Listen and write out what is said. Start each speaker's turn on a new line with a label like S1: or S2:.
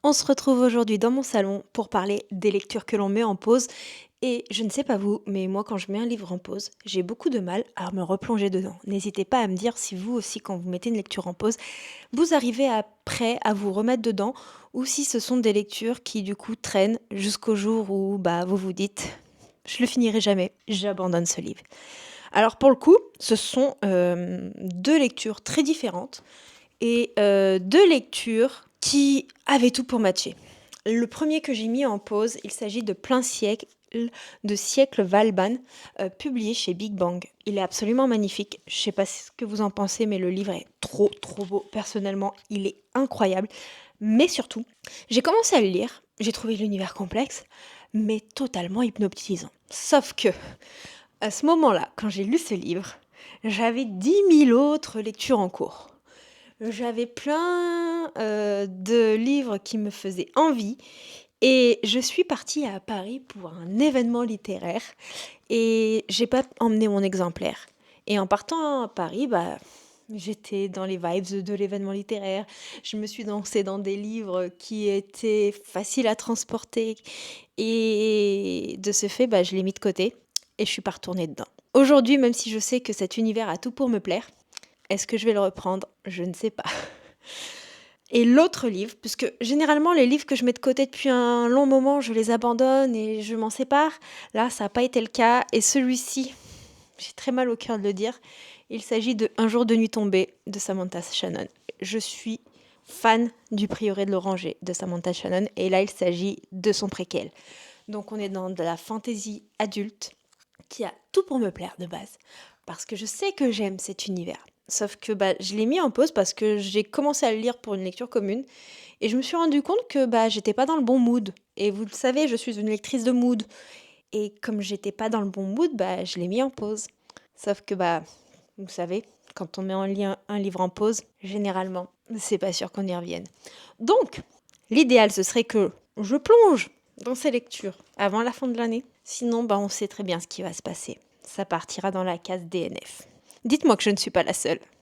S1: On se retrouve aujourd'hui dans mon salon pour parler des lectures que l'on met en pause. Et je ne sais pas vous, mais moi quand je mets un livre en pause, j'ai beaucoup de mal à me replonger dedans. N'hésitez pas à me dire si vous aussi, quand vous mettez une lecture en pause, vous arrivez après à vous remettre dedans ou si ce sont des lectures qui du coup traînent jusqu'au jour où vous vous dites je le finirai jamais, j'abandonne ce livre. Alors pour le coup, ce sont deux lectures très différentes et deux lectures qui avaient tout pour matcher. Le premier que j'ai mis en pause, il s'agit de Plein siècle de Siècle Valban, publié chez Big Bang. Il est absolument magnifique. Je ne sais pas ce que vous en pensez, mais le livre est trop trop beau. Personnellement, il est incroyable. Mais surtout, j'ai commencé à le lire, j'ai trouvé l'univers complexe, mais totalement hypnotisant. Sauf que, à ce moment-là, quand j'ai lu ce livre, j'avais 10 000 autres lectures en cours. J'avais plein, de livres qui me faisaient envie et je suis partie à Paris pour un événement littéraire et j'ai pas emmené mon exemplaire et en partant à Paris, j'étais dans les vibes de l'événement littéraire. Je me suis lancée dans des livres qui étaient faciles à transporter et de ce fait, je l'ai mis de côté et je suis pas retournée dedans. Aujourd'hui, même si je sais que cet univers a tout pour me plaire, est-ce que je vais le reprendre? Je ne sais pas. Et l'autre livre, puisque généralement les livres que je mets de côté depuis un long moment, je les abandonne et je m'en sépare. Là, ça n'a pas été le cas. Et celui-ci, j'ai très mal au cœur de le dire, il s'agit de Un jour de nuit tombée de Samantha Shannon. Je suis fan du Prieuré de l'Oranger de Samantha Shannon et là il s'agit de son préquel. Donc on est dans de la fantaisie adulte qui a tout pour me plaire de base, parce que je sais que j'aime cet univers. Sauf que je l'ai mis en pause parce que j'ai commencé à le lire pour une lecture commune et je me suis rendu compte que j'étais pas dans le bon mood. Et vous le savez, je suis une lectrice de mood. Et comme j'étais pas dans le bon mood, je l'ai mis en pause. Sauf que vous savez, quand on met un livre en pause, généralement, c'est pas sûr qu'on y revienne. Donc, l'idéal, ce serait que je plonge dans ces lectures avant la fin de l'année. Sinon, on sait très bien ce qui va se passer. Ça partira dans la case DNF. Dites-moi que je ne suis pas la seule.